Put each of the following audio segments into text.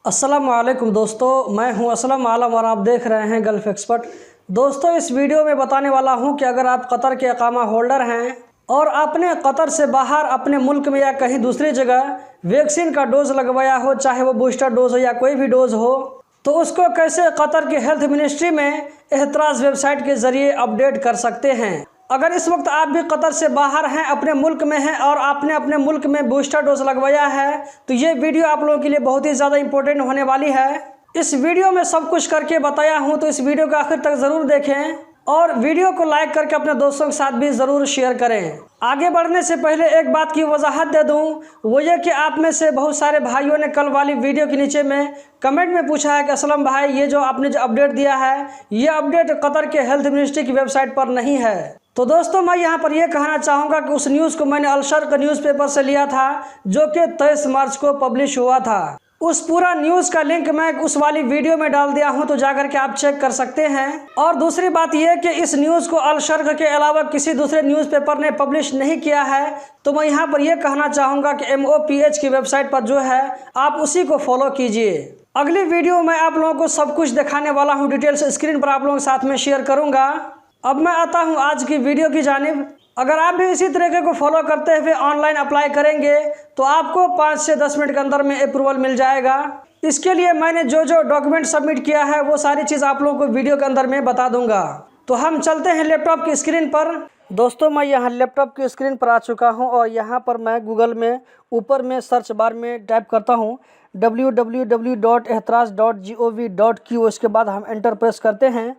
अस्सलाम वालेकुम दोस्तों, मैं हूं असलम आलम और आप देख रहे हैं गल्फ़ एक्सपर्ट। दोस्तों, इस वीडियो में बताने वाला हूं कि अगर आप कतर के इकामा होल्डर हैं और आपने कतर से बाहर अपने मुल्क में या कहीं दूसरी जगह वैक्सीन का डोज लगवाया हो, चाहे वो बूस्टर डोज हो या कोई भी डोज हो, तो उसको कैसे कतर की हेल्थ मिनिस्ट्री में एहतराज़ वेबसाइट के ज़रिए अपडेट कर सकते हैं। अगर इस वक्त आप भी कतर से बाहर हैं, अपने मुल्क में हैं और आपने अपने मुल्क में बूस्टर डोज लगवाया है, तो ये वीडियो आप लोगों के लिए बहुत ही ज़्यादा इंपॉर्टेंट होने वाली है। इस वीडियो में सब कुछ करके बताया हूँ, तो इस वीडियो को आखिर तक ज़रूर देखें और वीडियो को लाइक करके अपने दोस्तों के साथ भी ज़रूर शेयर करें। आगे बढ़ने से पहले एक बात की वजाहत दे दूं, वो ये कि आप में से बहुत सारे भाइयों ने कल वाली वीडियो के नीचे में कमेंट में पूछा है कि असलम भाई, ये जो आपने जो अपडेट दिया है, ये अपडेट कतर के हेल्थ मिनिस्ट्री की वेबसाइट पर नहीं है। तो दोस्तों, मैं यहाँ पर यह कहना चाहूँगा कि उस न्यूज़ को मैंने अलशर्क न्यूज़पेपर से लिया था, जो कि 23 मार्च को पब्लिश हुआ था। उस पूरा न्यूज़ का लिंक मैं उस वाली वीडियो में डाल दिया हूं, तो जाकर के आप चेक कर सकते हैं। और दूसरी बात यह कि इस न्यूज़ को अलशर्क के अलावा किसी दूसरे न्यूज़पेपर ने पब्लिश नहीं किया है, तो मैं यहाँ पर यह कहना चाहूँगा कि MOPH की वेबसाइट पर जो है आप उसी को फॉलो कीजिए। अगली वीडियो में आप लोगों को सब कुछ दिखाने वाला हूँ, डिटेल्स स्क्रीन पर आप लोगों के साथ में शेयर करूँगा। अब मैं आता हूँ आज की वीडियो की जानिब। अगर आप भी इसी तरीके को फॉलो करते हुए ऑनलाइन अप्लाई करेंगे तो आपको 5 से 10 मिनट के अंदर में अप्रूवल मिल जाएगा। इसके लिए मैंने जो जो डॉक्यूमेंट सबमिट किया है वो सारी चीज़ आप लोगों को वीडियो के अंदर में बता दूंगा। तो हम चलते हैं लैपटॉप की स्क्रीन पर। दोस्तों, मैं यहाँ लैपटॉप की स्क्रीन पर आ चुका हूँ और यहाँ पर मैं गूगल में ऊपर में सर्च बार में टाइप करता हूँ www.ehtaraz.gov.q। इसके बाद हम एंटर प्रेस करते हैं।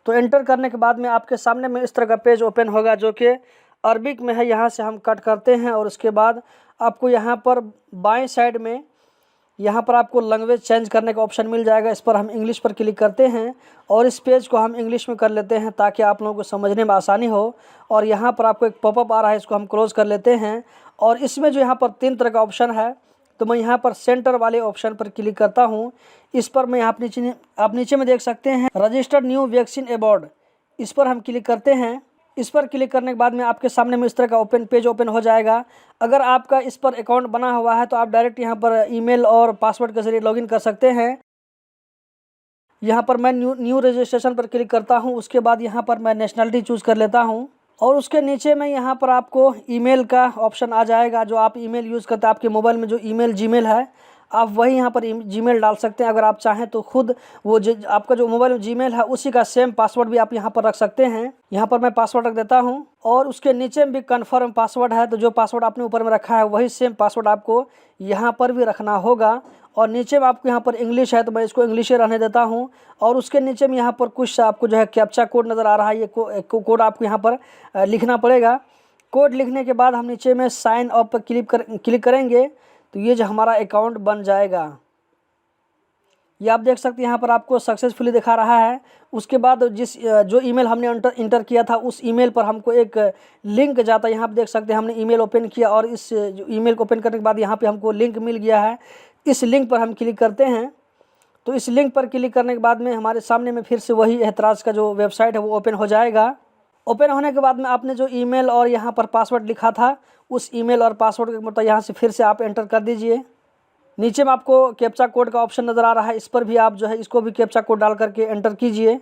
तो एंटर करने के बाद में आपके सामने में इस तरह का पेज ओपन होगा, जो कि अरबिक में है। यहाँ से हम कट करते हैं और उसके बाद आपको यहाँ पर बाएं साइड में यहाँ पर आपको लैंग्वेज चेंज करने का ऑप्शन मिल जाएगा। इस पर हम इंग्लिश पर क्लिक करते हैं और इस पेज को हम इंग्लिश में कर लेते हैं ताकि आप लोगों को समझने में आसानी हो। और यहाँ पर आपको एक पॉपअप आ रहा है, इसको हम क्लोज़ कर लेते हैं। और इसमें जो यहाँ पर 3 तरह का ऑप्शन है, तो मैं यहाँ पर सेंटर वाले ऑप्शन पर क्लिक करता हूँ। इस पर मैं आप नीचे में देख सकते हैं रजिस्टर्ड न्यू वैक्सीन अबॉर्ड, इस पर हम क्लिक करते हैं। इस पर क्लिक करने के बाद में आपके सामने में इस तरह का पेज ओपन हो जाएगा। अगर आपका इस पर अकाउंट बना हुआ है तो आप डायरेक्ट यहाँ पर ईमेल और पासवर्ड के जरिए लॉगिन कर सकते हैं। यहाँ पर मैं न्यू रजिस्ट्रेशन पर क्लिक करता हूँ। उसके बाद यहाँ पर मैं नेशनलिटी चूज़ कर लेता हूँ और उसके नीचे में यहाँ पर आपको ईमेल का ऑप्शन आ जाएगा। जो आप ईमेल यूज़ करते हैं, आपके मोबाइल में जो ईमेल जीमेल है, आप वही यहाँ पर जीमेल डाल सकते हैं। अगर आप चाहें तो खुद वो आपका जो मोबाइल में जीमेल है उसी का सेम पासवर्ड भी आप यहाँ पर रख सकते हैं। यहाँ पर मैं पासवर्ड रख देता हूँ और उसके नीचे में भी कन्फर्म पासवर्ड है, तो जो पासवर्ड आपने ऊपर में रखा है वही सेम पासवर्ड आपको यहाँ पर भी रखना होगा। और नीचे में आपको यहाँ पर इंग्लिश है, तो मैं इसको इंग्लिश ही रहने देता हूँ। और उसके नीचे में यहाँ पर कुछ आपको जो है कैप्चा कोड नज़र आ रहा है, ये कोड आपको यहाँ पर लिखना पड़ेगा। कोड लिखने के बाद हम नीचे में साइन अप पर क्लिक करेंगे तो ये जो हमारा अकाउंट बन जाएगा। ये आप देख सकते हैं यहाँ पर आपको सक्सेसफुली दिखा रहा है। उसके बाद जो ईमेल हमने इंटर किया था उस ईमेल पर हमको एक लिंक जाता है। यहाँ पर देख सकते हैं हमने ईमेल ओपन किया और इस जो ईमेल को ओपन करने के बाद यहाँ पे हमको लिंक मिल गया है। इस लिंक पर हम क्लिक करते हैं। तो इस लिंक पर क्लिक करने के बाद में हमारे सामने में फिर से वही एहतराज़ का जो वेबसाइट है वो ओपन हो जाएगा। ओपन होने के बाद में आपने जो ईमेल और यहाँ पर पासवर्ड लिखा था, उस ईमेल और पासवर्ड का मतलब यहाँ से फिर से आप एंटर कर दीजिए। नीचे में आपको कैप्चा कोड का ऑप्शन नज़र आ रहा है, इस पर भी आप जो है इसको भी कैप्चा कोड डाल करके एंटर कीजिए।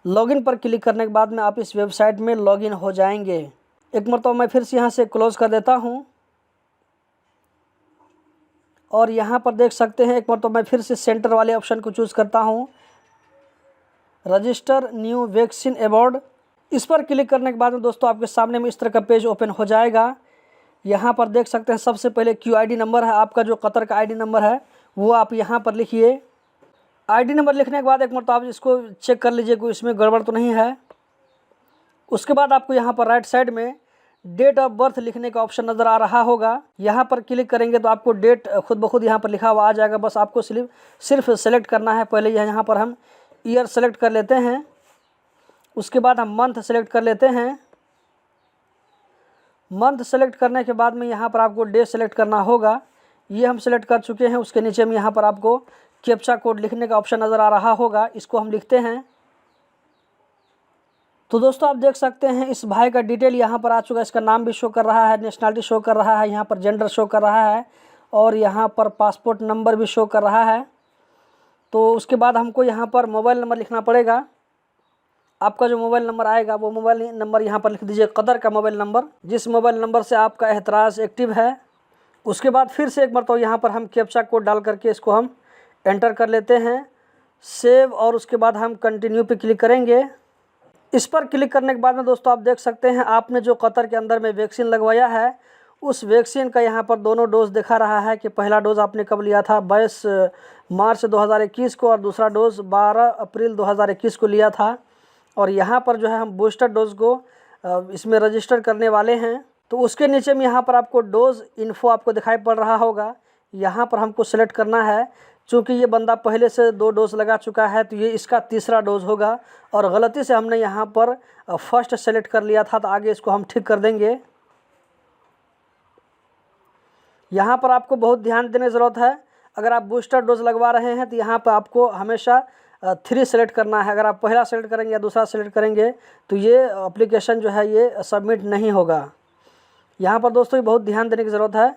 लॉगिन पर क्लिक करने के बाद में आप इस वेबसाइट में लॉगिन हो जाएंगे। एक मरतबा मैं फिर से यहाँ से क्लोज़ कर देता हूँ और यहाँ पर देख सकते हैं एक मरतबा मैं फिर से सेंटर वाले ऑप्शन को चूज़ करता हूँ, रजिस्टर न्यू वैक्सीन अबॉर्ड। इस पर क्लिक करने के बाद में दोस्तों आपके सामने में इस तरह का पेज ओपन हो जाएगा। यहाँ पर देख सकते हैं सबसे पहले QID नंबर है, आपका जो कतर का ID नंबर है वो आप यहाँ पर लिखिए। ID नंबर लिखने के बाद एक मरतबा आप इसको चेक कर लीजिए कोई इसमें गड़बड़ तो नहीं है। उसके बाद आपको यहाँ पर राइट साइड में डेट ऑफ बर्थ लिखने का ऑप्शन नज़र आ रहा होगा। यहाँ पर क्लिक करेंगे तो आपको डेट खुद ब खुद यहाँ पर लिखा हुआ आ जाएगा। बस आपको सिर्फ सेलेक्ट करना है। पहले यहाँ पर हम ईयर सेलेक्ट कर लेते हैं, उसके बाद हम मंथ सेलेक्ट कर लेते हैं। मंथ सेलेक्ट करने के बाद में यहाँ पर आपको डे सेलेक्ट करना होगा, ये हम सेलेक्ट कर चुके हैं। उसके नीचे में यहाँ पर आपको कैप्चा कोड लिखने का ऑप्शन नज़र आ रहा होगा, इसको हम लिखते हैं। तो दोस्तों आप देख सकते हैं इस भाई का डिटेल यहाँ पर आ चुका है। इसका नाम भी शो कर रहा है, नेशनलिटी शो कर रहा है, यहाँ पर जेंडर शो कर रहा है और यहाँ पर पासपोर्ट नंबर भी शो कर रहा है। तो उसके बाद हमको यहाँ पर मोबाइल नंबर लिखना पड़ेगा। आपका जो मोबाइल नंबर आएगा वो मोबाइल नंबर यहाँ पर लिख दीजिए, कतर का मोबाइल नंबर, जिस मोबाइल नंबर से आपका एहतराज एक्टिव है। उसके बाद फिर से एक बार तो यहाँ पर हम कैप्चा कोड डाल करके इसको हम एंटर कर लेते हैं, सेव, और उसके बाद हम कंटिन्यू पे क्लिक करेंगे। इस पर क्लिक करने के बाद में दोस्तों आप देख सकते हैं आपने जो कतर के अंदर में वैक्सीन लगवाया है उस वैक्सीन का यहाँ पर दोनों डोज दिखा रहा है कि पहला डोज आपने कब लिया था, 22 मार्च 2021 को, और दूसरा डोज 12 अप्रैल 2021 को लिया था। और यहाँ पर जो है हम बूस्टर डोज को इसमें रजिस्टर करने वाले हैं। तो उसके नीचे में यहाँ पर आपको डोज इन्फो आपको दिखाई पड़ रहा होगा, यहाँ पर हमको सेलेक्ट करना है। चूँकि ये बंदा पहले से 2 डोज लगा चुका है तो ये इसका तीसरा डोज होगा, और गलती से हमने यहाँ पर फर्स्ट सेलेक्ट कर लिया था, तो आगे इसको हम ठीक कर देंगे। यहाँ पर आपको बहुत ध्यान देने की ज़रूरत है। अगर आप बूस्टर डोज लगवा रहे हैं तो यहाँ पर आपको हमेशा 3 सेलेक्ट करना है। अगर आप पहला सेलेक्ट करेंगे या दूसरा सेलेक्ट करेंगे तो ये एप्लीकेशन जो है ये सबमिट नहीं होगा। यहाँ पर दोस्तों बहुत ध्यान देने की ज़रूरत है।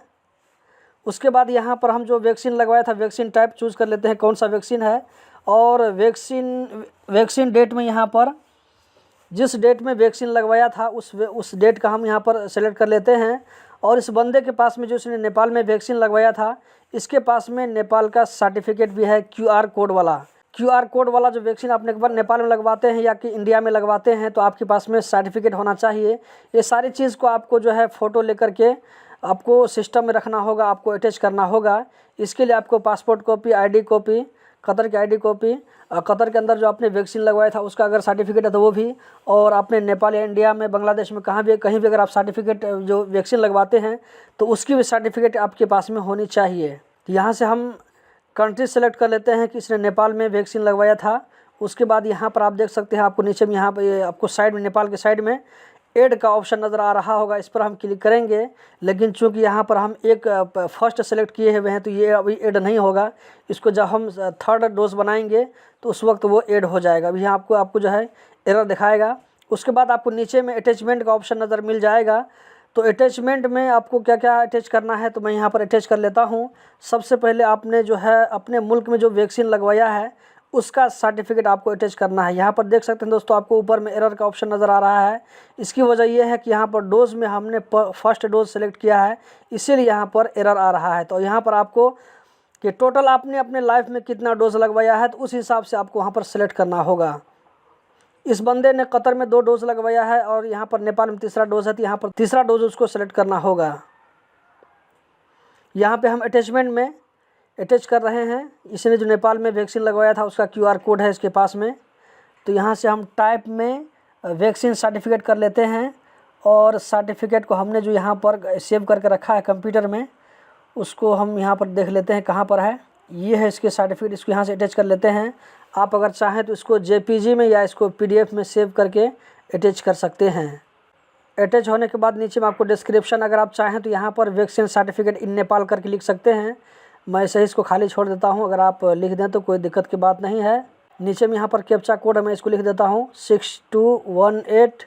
उसके बाद यहाँ पर हम जो वैक्सीन लगवाया था वैक्सीन टाइप चूज़ कर लेते हैं कौन सा वैक्सीन है, और वैक्सीन डेट में यहाँ पर जिस डेट में वैक्सीन लगवाया था उस डेट का हम यहाँ पर सेलेक्ट कर लेते हैं। और इस बंदे के पास में जो इसने नेपाल में वैक्सीन लगवाया था इसके पास में नेपाल का सर्टिफिकेट भी है, QR कोड वाला जो वैक्सीन आपने एक बार नेपाल में लगवाते हैं या कि इंडिया में लगवाते हैं तो आपके पास में सर्टिफिकेट होना चाहिए। ये सारी चीज़ को आपको जो है फ़ोटो लेकर के आपको सिस्टम में रखना होगा, आपको अटैच करना होगा। इसके लिए आपको passport copy, ID copy, Qatar की ID कॉपी, कतर के अंदर जो आपने वैक्सीन लगवाया था उसका अगर सर्टिफिकेट है तो वो भी, और आपने नेपाल या इंडिया में, बांग्लादेश में कहीं भी अगर आप सर्टिफिकेट जो वैक्सीन लगवाते हैं तो उसकी भी सर्टिफिकेट आपके पास में होनी चाहिए। यहाँ से हम कंट्री सेलेक्ट कर लेते हैं कि इसने नेपाल में वैक्सीन लगवाया था। उसके बाद यहाँ पर आप देख सकते हैं आपको नीचे में यहाँ पर आपको साइड में नेपाल के साइड में ऐड का ऑप्शन नज़र आ रहा होगा, इस पर हम क्लिक करेंगे। लेकिन चूंकि यहाँ पर हम एक फर्स्ट सेलेक्ट किए हुए हैं तो ये अभी ऐड नहीं होगा। इसको जब हम 3rd डोज बनाएंगे तो उस वक्त वो ऐड हो जाएगा। अभी यहाँ आपको जो है एरर दिखाएगा। उसके बाद आपको नीचे में अटैचमेंट का ऑप्शन नज़र मिल जाएगा। तो अटैचमेंट में आपको क्या क्या अटैच करना है तो मैं यहाँ पर अटैच कर लेता हूँ। सबसे पहले आपने जो है अपने मुल्क में जो वैक्सीन लगवाया है उसका सर्टिफिकेट आपको अटैच करना है। यहाँ पर देख सकते हैं दोस्तों आपको ऊपर में एरर का ऑप्शन नज़र आ रहा है। इसकी वजह यह है कि यहाँ पर डोज में हमने फर्स्ट डोज सेलेक्ट किया है, इसीलिए यहाँ पर एरर आ रहा है। तो यहाँ पर आपको कि टोटल आपने अपने लाइफ में कितना डोज लगवाया है तो उस हिसाब से आपको वहाँ पर सेलेक्ट करना होगा। इस बंदे ने कतर में 2 डोज लगवाया है और यहाँ पर नेपाल में तीसरा डोज है, तो यहाँ पर तीसरा डोज उसको सेलेक्ट करना होगा। यहाँ पे हम अटैचमेंट में अटैच कर रहे हैं। इसने जो नेपाल में वैक्सीन लगवाया था उसका QR कोड है इसके पास में। तो यहाँ से हम टाइप में वैक्सीन सर्टिफिकेट कर लेते हैं, और सर्टिफिकेट को हमने जो यहाँ पर सेव करके रखा है कंप्यूटर में उसको हम यहाँ पर देख लेते हैं कहाँ पर है। ये है इसके सर्टिफिकेट, इसको यहाँ से अटैच कर लेते हैं। आप अगर चाहें तो इसको JPG में या इसको PDF में सेव करके अटैच कर सकते हैं। अटैच होने के बाद नीचे में आपको डिस्क्रिप्शन अगर आप चाहें तो यहाँ पर वैक्सीन सर्टिफिकेट इन नेपाल करके लिख सकते हैं। मैं सही इसको खाली छोड़ देता हूँ, अगर आप लिख दें तो कोई दिक्कत की बात नहीं है। नीचे में यहाँ पर कैप्चा कोड है, मैं इसको लिख देता हूँ 6218।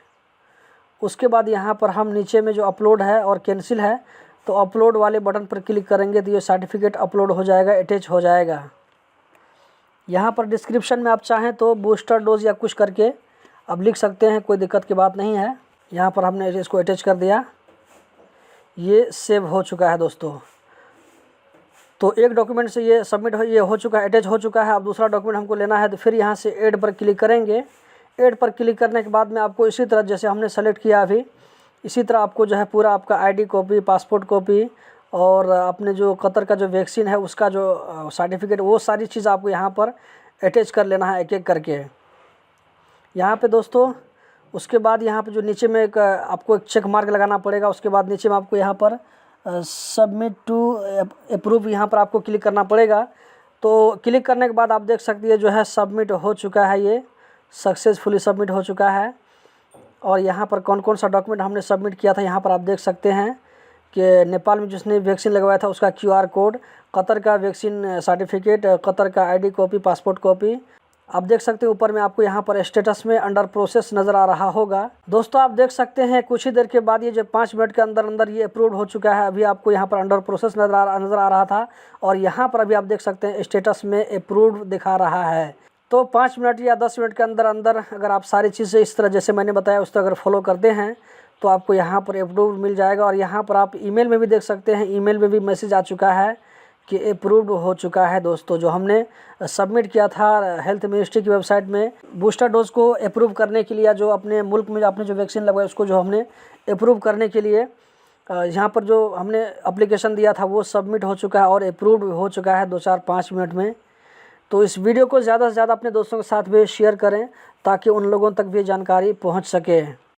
उसके बाद यहाँ पर हम नीचे में जो अपलोड है और कैंसिल है तो अपलोड वाले बटन पर क्लिक करेंगे तो ये सर्टिफिकेट अपलोड हो जाएगा, अटैच हो जाएगा। यहाँ पर डिस्क्रिप्शन में आप चाहें तो बूस्टर डोज या कुछ करके अब लिख सकते हैं, कोई दिक्कत की बात नहीं है। यहाँ पर हमने इसको अटैच कर दिया, ये सेव हो चुका है दोस्तों। तो एक डॉक्यूमेंट से ये सबमिट हो चुका है, अटैच हो चुका है। अब दूसरा डॉक्यूमेंट हमको लेना है तो फिर यहाँ से ऐड पर क्लिक करेंगे। ऐड पर क्लिक करने के बाद में आपको इसी तरह जैसे हमने सेलेक्ट किया अभी इसी तरह आपको जो है पूरा आपका ID कॉपी, पासपोर्ट कॉपी और अपने जो कतर का जो वैक्सीन है उसका जो सर्टिफिकेट, वो सारी चीज़ आपको यहाँ पर अटैच कर लेना है एक एक करके यहाँ पे दोस्तों। उसके बाद यहाँ पे जो नीचे में आपको एक चेक मार्क लगाना पड़ेगा। उसके बाद नीचे में आपको यहाँ पर सबमिट टू अप्रूव यहाँ पर आपको क्लिक करना पड़ेगा। तो क्लिक करने के बाद आप देख सकते हैं जो है सबमिट हो चुका है, ये सक्सेसफुली सबमिट हो चुका है। और यहाँ पर कौन कौन सा डॉक्यूमेंट हमने सबमिट किया था यहाँ पर आप देख सकते हैं कि नेपाल में जिसने वैक्सीन लगवाया था उसका QR कोड, कतर का वैक्सीन सर्टिफिकेट, कतर का ID कॉपी, पासपोर्ट कॉपी, आप देख सकते हैं ऊपर में आपको यहाँ पर स्टेटस में अंडर प्रोसेस नज़र आ रहा होगा। दोस्तों आप देख सकते हैं कुछ ही देर के बाद ये जो 5 मिनट के अंदर अंदर ये अप्रूव्ड हो चुका है। अभी आपको यहाँ पर अंडर प्रोसेस नज़र आ रहा था और यहाँ पर अभी आप देख सकते हैं स्टेटस में अप्रूव्ड दिखा रहा है। तो 5 मिनट या 10 मिनट के अंदर अंदर अगर आप सारी चीज़ें इस तरह जैसे मैंने बताया उस तरह अगर फॉलो करते हैं तो आपको यहाँ पर अप्रूव्ड मिल जाएगा। और यहाँ पर आप ईमेल में भी देख सकते हैं, ईमेल में भी मैसेज आ चुका है कि अप्रूव्ड हो चुका है। दोस्तों जो हमने सबमिट किया था हेल्थ मिनिस्ट्री की वेबसाइट में बूस्टर डोज को अप्रूव करने के लिए, या जो अपने मुल्क में आपने जो वैक्सीन लगवाया उसको जो हमने अप्रूव करने के लिए यहाँ पर जो हमने एप्लीकेशन दिया था वो सबमिट हो चुका है और अप्रूव्ड हो चुका है 2-4-5 मिनट में। तो इस वीडियो को ज़्यादा से ज़्यादा अपने दोस्तों के साथ भी शेयर करें ताकि उन लोगों तक भी जानकारी पहुँच सके।